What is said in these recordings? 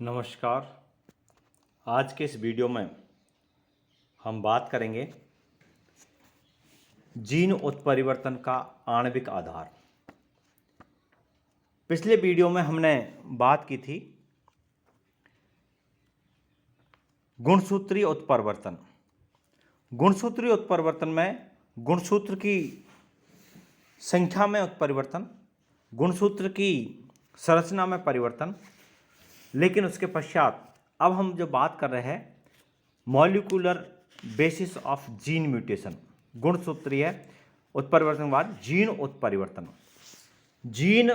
नमस्कार। आज के इस वीडियो में हम बात करेंगे जीन उत्परिवर्तन का आणविक आधार। पिछले वीडियो में हमने बात की थी गुणसूत्रीय उत्परिवर्तन। गुणसूत्रीय उत्परिवर्तन में गुणसूत्र की संख्या में उत्परिवर्तन, गुणसूत्र की संरचना में परिवर्तन। लेकिन उसके पश्चात अब हम जो बात कर रहे हैं molecular basis of gene mutation, गुणसूत्रीय उत्परिवर्तन के बाद जीन उत्परिवर्तन। जीन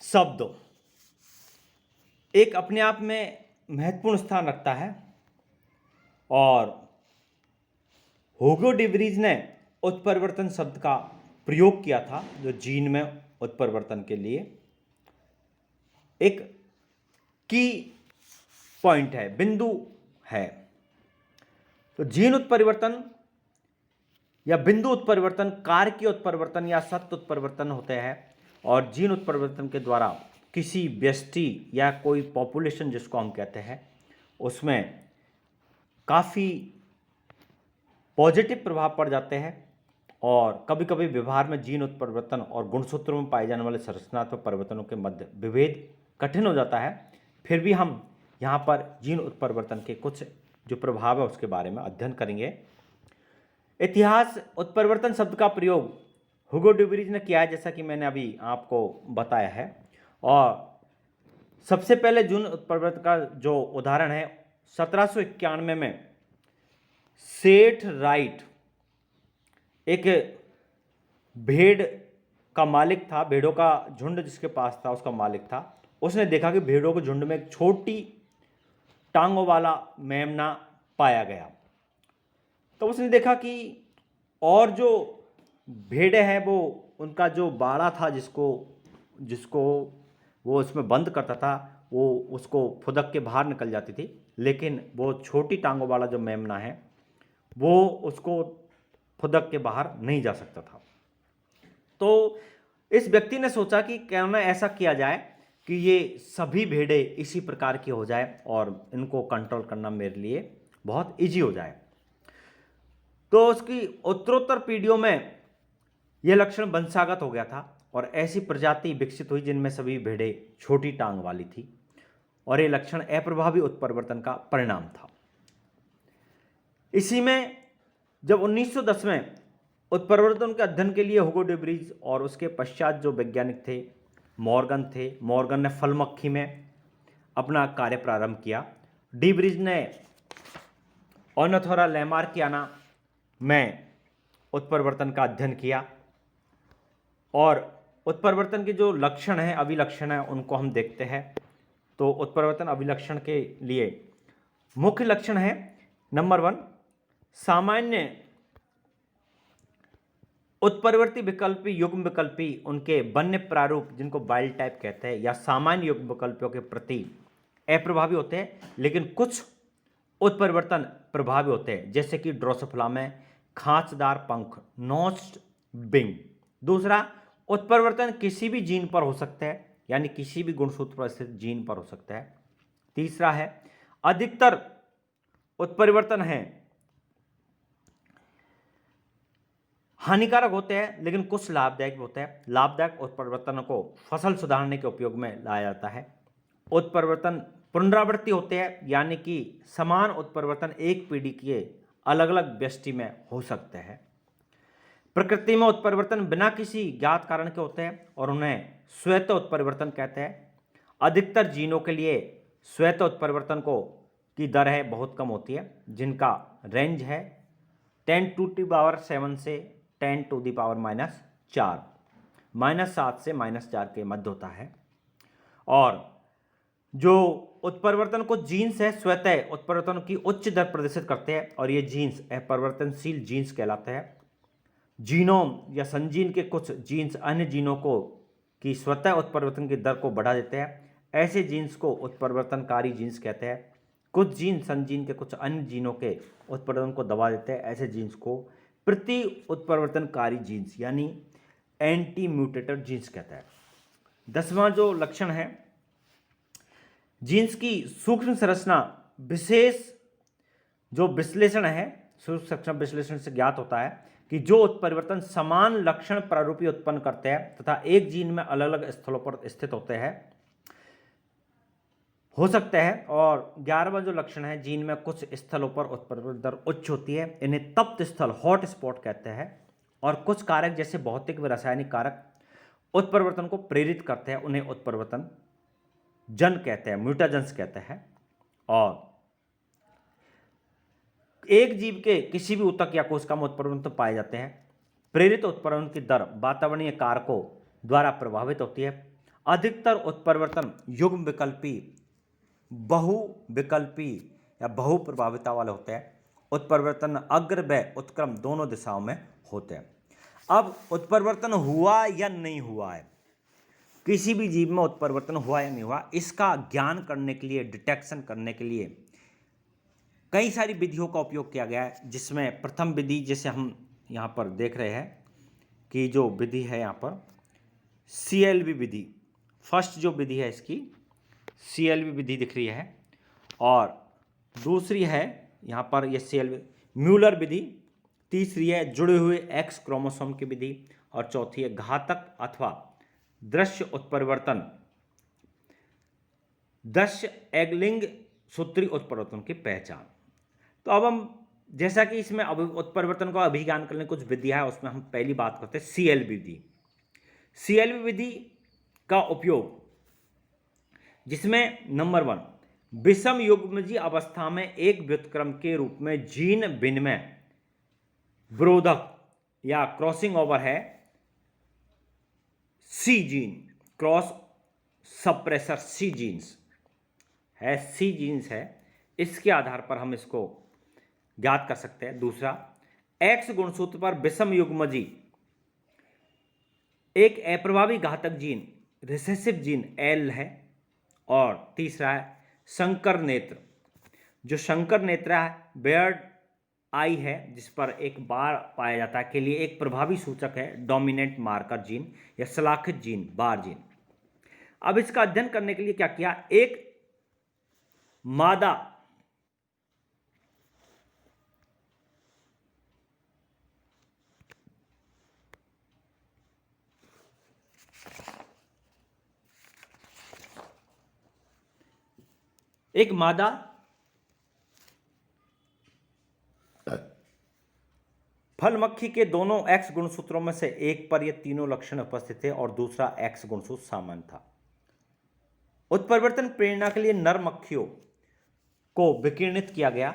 शब्द एक अपने आप में महत्वपूर्ण स्थान रखता है और ह्यूगो डी व्रीज ने उत्परिवर्तन शब्द का प्रयोग किया था जो जीन में उत्परिवर्तन के लिए एक की पॉइंट है, बिंदु है। तो जीन उत्परिवर्तन या बिंदु उत्परिवर्तन कारकीय उत्परिवर्तन या सत्य उत्परिवर्तन होते हैं और जीन उत्परिवर्तन के द्वारा किसी व्यष्टि या कोई पॉपुलेशन जिसको हम कहते हैं उसमें काफ़ी पॉजिटिव प्रभाव पड़ जाते हैं और कभी कभी व्यवहार में जीन उत्परिवर्तन और गुणसूत्रों में पाए जाने वाले संरचनात्मक परिवर्तनों के मध्य विभेद कठिन हो जाता है। फिर भी हम यहाँ पर जीन उत्परिवर्तन के कुछ जो प्रभाव है उसके बारे में अध्ययन करेंगे। इतिहास उत्परिवर्तन शब्द का प्रयोग ह्यूगो डी व्रीज ने किया है जैसा कि मैंने अभी आपको बताया है। और सबसे पहले जीन उत्परिवर्तन का जो उदाहरण है 1791 में सेठ राइट एक भेड़ का मालिक था, भेड़ों का झुंड जिसके पास था उसका मालिक था। उसने देखा कि भेड़ों के झुंड में एक छोटी टांगों वाला मेमना पाया गया। तो उसने देखा कि और जो भेड़ें हैं वो उनका जो बाड़ा था जिसको वो उसमें बंद करता था वो उसको फुदक के बाहर निकल जाती थी, लेकिन वो छोटी टांगों वाला जो मेमना है वो उसको फुदक के बाहर नहीं जा सकता था। तो इस व्यक्ति ने सोचा कि क्यों ना ऐसा किया जाए कि ये सभी भेड़ें इसी प्रकार की हो जाए और इनको कंट्रोल करना मेरे लिए बहुत इजी हो जाए। तो उसकी उत्तरोत्तर पीढ़ियों में यह लक्षण वंशागत हो गया था और ऐसी प्रजाति विकसित हुई जिनमें सभी भेड़ें छोटी टांग वाली थी और ये लक्षण अप्रभावी उत्परिवर्तन का परिणाम था। इसी में जब 1910 में उत्परिवर्तन के अध्ययन के लिए ह्यूगो डी व्रीज और उसके पश्चात जो वैज्ञानिक थे मॉर्गन ने फल मक्खी में अपना कार्य प्रारंभ किया। डी व्रीज ने ऑर्निथोरा लैमार्कियाना में उत्परिवर्तन का अध्ययन किया और उत्परिवर्तन के जो लक्षण हैं, अभिलक्षण हैं, उनको हम देखते हैं। तो उत्परिवर्तन अभिलक्षण के लिए मुख्य लक्षण है नंबर 1 सामान्य उत्परिवर्ती विकल्पी युग्म विकल्पी उनके वन्य प्रारूप जिनको वाइल्ड टाइप कहते हैं या सामान्य युग्म विकल्पियों के प्रति अप्रभावी होते हैं, लेकिन कुछ उत्परिवर्तन प्रभावी होते हैं जैसे कि ड्रोसोफिला में खांचदार पंख, नॉच्ड विंग। दूसरा, उत्परिवर्तन किसी भी जीन पर हो सकता है यानी किसी भी गुणसूत्र पर स्थित जीन पर हो सकता है। तीसरा है अधिकतर उत्परिवर्तन है हानिकारक होते हैं लेकिन कुछ लाभदायक होते हैं। लाभदायक उत्परिवर्तनों को फसल सुधारने के उपयोग में लाया जाता है। उत्परिवर्तन पुनरावृत्ति होते हैं यानी कि समान उत्परिवर्तन एक पीढ़ी के अलग अलग व्यष्टि में हो सकते हैं। प्रकृति में उत्परिवर्तन बिना किसी ज्ञात कारण के होते हैं और उन्हें स्वतः उत्परिवर्तन कहते हैं। अधिकतर जीनों के लिए स्वतः उत्परिवर्तन की दर है बहुत कम होती है जिनका रेंज है 10⁻⁷ से 10⁻⁻⁴, -7 से -4 के मध्य होता है। और जो उत्परिवर्तन को जीन्स है स्वतः उत्परिवर्तन की उच्च दर प्रदर्शित करते हैं और ये जीन्स अपरिवर्तनशील जीन्स कहलाते हैं। जीनोम या संजीन के कुछ जीन्स अन्य जीनों की स्वतः उत्परिवर्तन की दर को बढ़ा देते हैं। ऐसे जीन्स को उत्परिवर्तनकारी जीन्स कहते हैं। कुछ जीन संजीन के कुछ अन्य जीनों के उत्परिवर्तन को दबा देते हैं। ऐसे जीन्स को प्रति उत्परिवर्तनकारी जीन्स यानी एंटी म्यूटेटेड जीन्स कहता है। 10वां जो लक्षण है, जीन्स की सूक्ष्म संरचना विशेष जो विश्लेषण है, सूक्ष्म संरचना विश्लेषण से ज्ञात होता है कि जो उत्परिवर्तन समान लक्षण प्रारूपी उत्पन्न करते हैं तथा एक जीन में अलग अलग स्थलों पर स्थित होते हैं हो सकते हैं। और 11वां जो लक्षण है, जीन में कुछ स्थलों पर उत्परिवर्तन दर उच्च होती है, इन्हें तप्त स्थल हॉट स्पॉट कहते हैं। और कुछ कारक जैसे भौतिक व रासायनिक कारक उत्परिवर्तन को प्रेरित करते हैं, उन्हें उत्परिवर्तन जन कहते हैं, म्यूटाजेंस कहते हैं। और एक जीव के किसी भी ऊतक या कोशिका में उत्परिवर्तन पाए जाते हैं। प्रेरित उत्परिवर्तन की दर वातावरणीय कारकों द्वारा प्रभावित होती है। अधिकतर उत्परिवर्तन युग्म विकल्पी, बहुविकल्पी या बहुप्रभाविता वाले होते हैं। उत्परिवर्तन अग्र व उत्क्रम दोनों दिशाओं में होते हैं। अब उत्परिवर्तन हुआ या नहीं हुआ है, किसी भी जीव में उत्परिवर्तन हुआ या नहीं हुआ, इसका ज्ञान करने के लिए, डिटेक्शन करने के लिए कई सारी विधियों का उपयोग किया गया है। जिसमें प्रथम विधि, जैसे हम यहाँ पर देख रहे हैं कि जो विधि है यहाँ पर CLV विधि, फर्स्ट जो विधि है इसकी CLV विधि दिख रही है। और दूसरी है यहाँ पर ये CLV म्यूलर विधि। तीसरी है जुड़े हुए X क्रोमोसोम की विधि। और चौथी है घातक अथवा दृश्य उत्परिवर्तन, दृश्य एगलिंग सूत्री उत्परिवर्तन की पहचान। तो अब हम, जैसा कि इसमें उत्परिवर्तन का अभिज्ञान करने कुछ विधियां है, उसमें हम पहली बात करते हैं CLV विधि। CLV विधि का उपयोग, जिसमें नंबर 1 विषम युग्मजीय अवस्था में एक व्युत्क्रम के रूप में जीन विनिमय विरोधक या क्रॉसिंग ओवर है, C gene, cross suppressor C genes है, C जीन्स है, इसके आधार पर हम इसको ज्ञात कर सकते हैं। दूसरा, X गुणसूत्र पर विषम युग्मजीय एक अप्रभावी घातक जीन, रिसेसिव जीन L है। और तीसरा है शंकर नेत्र, जो शंकर नेत्र है, बेयर्ड आई है, जिस पर एक बार पाया जाता है, के लिए एक प्रभावी सूचक है, डोमिनेंट मार्कर जीन या शलाखित जीन, बार जीन। अब इसका अध्ययन करने के लिए क्या किया, एक मादा फल मक्खी के दोनों X गुणसूत्रों में से एक पर ये तीनों लक्षण उपस्थित थे और दूसरा X गुणसूत्र सामान्य था। उत्परिवर्तन प्रेरणा के लिए नर मक्खियों को विकिरणित किया गया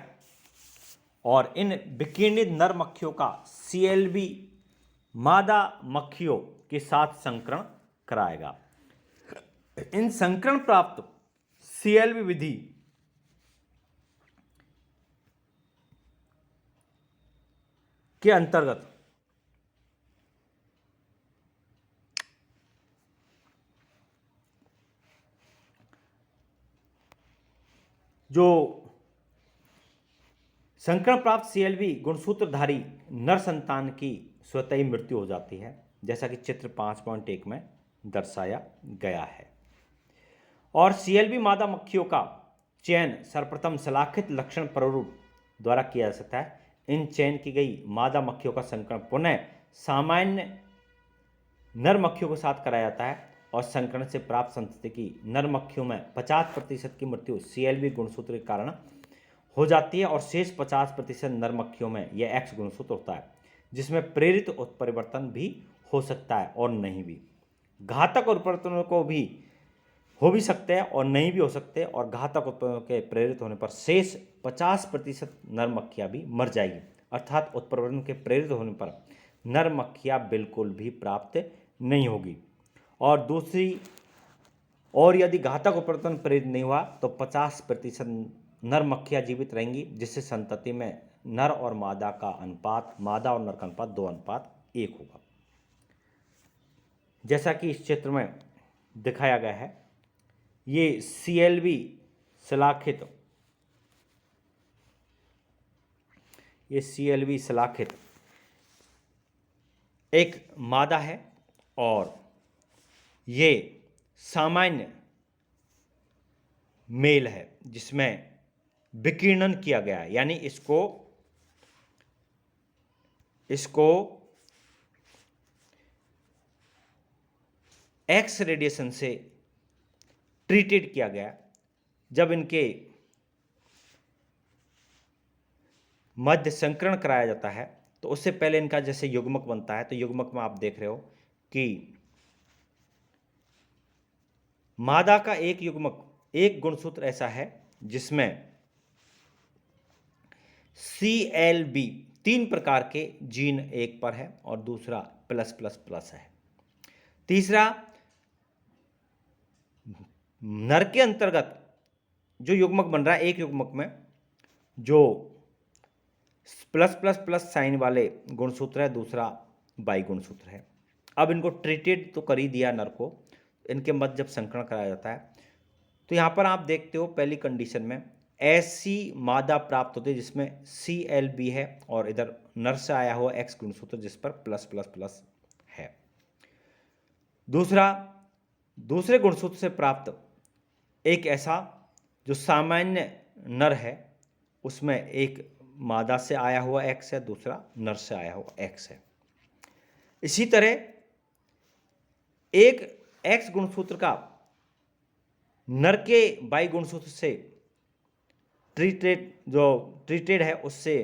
और इन विकिरणित नर मक्खियों का CLV मादा मक्खियों के साथ संकरण कराएगा। इन संकरण प्राप्त CLV विधि के अंतर्गत जो संकरण प्राप्त CLV गुणसूत्रधारी नर संतान की स्वतः ही मृत्यु हो जाती है, जैसा कि चित्र 5.1 में दर्शाया गया है। और CLV मादा मक्खियों का चयन सर्वप्रथम शलाखित लक्षण प्रारूप द्वारा किया जा सकता है। इन चयन की गई मादा मक्खियों का संकरण पुनः सामान्य नर मक्खियों के साथ कराया जाता है और संकरण से प्राप्त संतति की नर मक्खियों में 50% की मृत्यु CLV गुणसूत्र के कारण हो जाती है और शेष 50% नर मक्खियों में यह X गुणसूत्र होता है, जिसमें प्रेरित उत्परिवर्तन भी हो सकता है और नहीं भी। घातक उत्परिवर्तनों को भी हो भी सकते हैं और नहीं भी हो सकते, और घातक उत्परिवर्तनों के प्रेरित होने पर शेष 50% नर मक्खियाँ भी मर जाएगी, अर्थात उत्परिवर्तन के प्रेरित होने पर नर मक्खियाँ बिल्कुल भी प्राप्त नहीं होगी। और दूसरी और यदि घातक उत्परिवर्तन प्रेरित नहीं हुआ तो 50% नर मक्खियाँ जीवित रहेंगी, जिससे संतति में नर और मादा का अनुपात, मादा और नर का अनुपात 2:1 होगा, जैसा कि इस चित्र में दिखाया गया है। ये CLV शलाखित एक मादा है और ये सामान्य मेल है जिसमें विकिरणन किया गया है, यानी इसको एक्स रेडिएशन से ट्रीटेड किया गया। जब इनके मध्य संकरण कराया जाता है तो उससे पहले इनका जैसे युग्मक बनता है, तो युग्मक में आप देख रहे हो कि मादा का एक युग्मक, एक गुणसूत्र ऐसा है जिसमें CLB 3 प्रकार के जीन एक पर है और दूसरा प्लस प्लस प्लस है। तीसरा, नर के अंतर्गत जो युग्मक बन रहा है, एक युग्मक में जो प्लस प्लस प्लस साइन वाले गुणसूत्र है, दूसरा बाई गुणसूत्र है। अब इनको ट्रीटेड तो कर ही दिया नर को, इनके मध्य जब संकरण कराया जाता है तो यहाँ पर आप देखते हो पहली कंडीशन में ऐसी मादा प्राप्त होती है जिसमें CLB है और इधर नर से आया हुआ X गुणसूत्र जिस पर प्लस प्लस प्लस है। दूसरा, दूसरे गुणसूत्र से प्राप्त एक ऐसा जो सामान्य नर है, उसमें एक मादा से आया हुआ X है, दूसरा नर से आया हुआ X है। इसी तरह एक X गुणसूत्र का नर के बाई गुणसूत्र से ट्रीटेड है उससे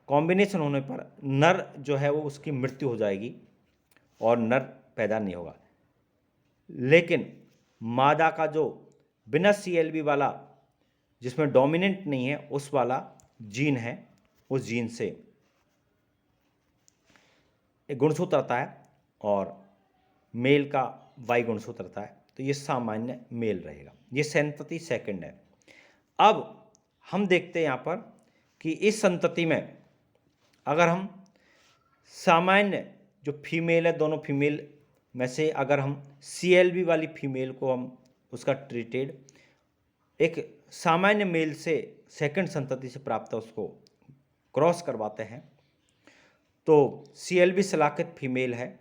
कॉम्बिनेशन होने पर नर जो है वो उसकी मृत्यु हो जाएगी और नर पैदा नहीं होगा। लेकिन मादा का जो बिना CLB वाला, जिसमें डोमिनेंट नहीं है, उस वाला जीन है, उस जीन से एक गुणसूत्र आता है और मेल का वाई गुणसूत्र आता है, तो ये सामान्य मेल रहेगा। ये संतति सेकंड है। अब हम देखते हैं यहाँ पर कि इस संतति में अगर हम सामान्य जो फीमेल है, दोनों फीमेल में से अगर हम CLB वाली फीमेल को हम उसका ट्रीटेड एक सामान्य मेल से सेकंड संतति से प्राप्त उसको क्रॉस करवाते हैं तो CLB शलाकित फीमेल है,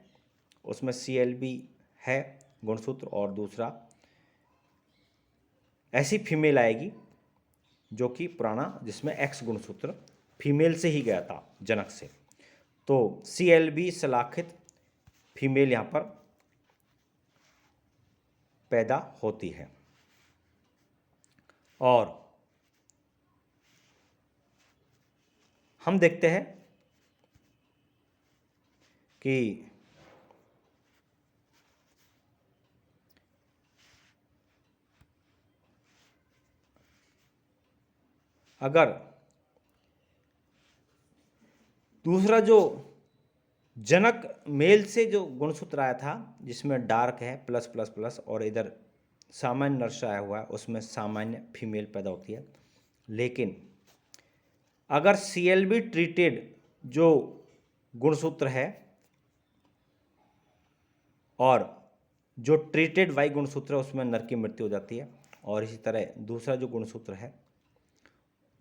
उसमें CLB है गुणसूत्र और दूसरा ऐसी फीमेल आएगी जो कि पुराना जिसमें X गुणसूत्र फीमेल से ही गया था जनक से, तो CLB शलाकित फीमेल यहाँ पर पैदा होती है। और हम देखते हैं कि अगर दूसरा जो जनक मेल से जो गुणसूत्र आया था जिसमें डार्क है प्लस प्लस प्लस और इधर सामान्य नर से आया हुआ है, उसमें सामान्य फीमेल पैदा होती है। लेकिन अगर CLB ट्रीटेड जो गुणसूत्र है और जो ट्रीटेड वाई गुणसूत्र है उसमें नर की मृत्यु हो जाती है, और इसी तरह दूसरा जो गुणसूत्र है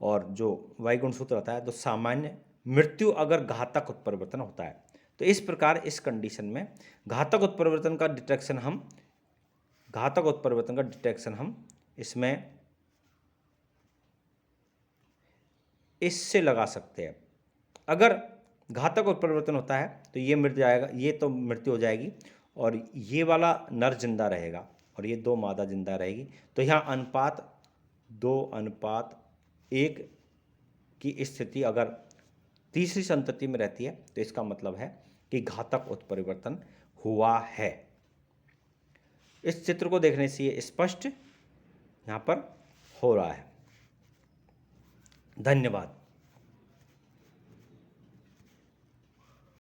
और जो वाई गुणसूत्र आता है तो सामान्य मृत्यु अगर घातक उत्परिवर्तन होता है। तो इस प्रकार इस कंडीशन में घातक उत्परिवर्तन का डिटेक्शन हम इसमें इससे लगा सकते हैं। अगर घातक उत्परिवर्तन होता है तो ये मृत्यु जाएगा, ये तो मृत्यु हो जाएगी और ये वाला नर जिंदा रहेगा और ये दो मादा जिंदा रहेगी। तो यहाँ अनुपात 2:1 की स्थिति अगर तीसरी संतति में रहती है तो इसका मतलब है कि घातक उत्परिवर्तन हुआ है। इस चित्र को देखने से ये स्पष्ट यहाँ पर हो रहा है। धन्यवाद।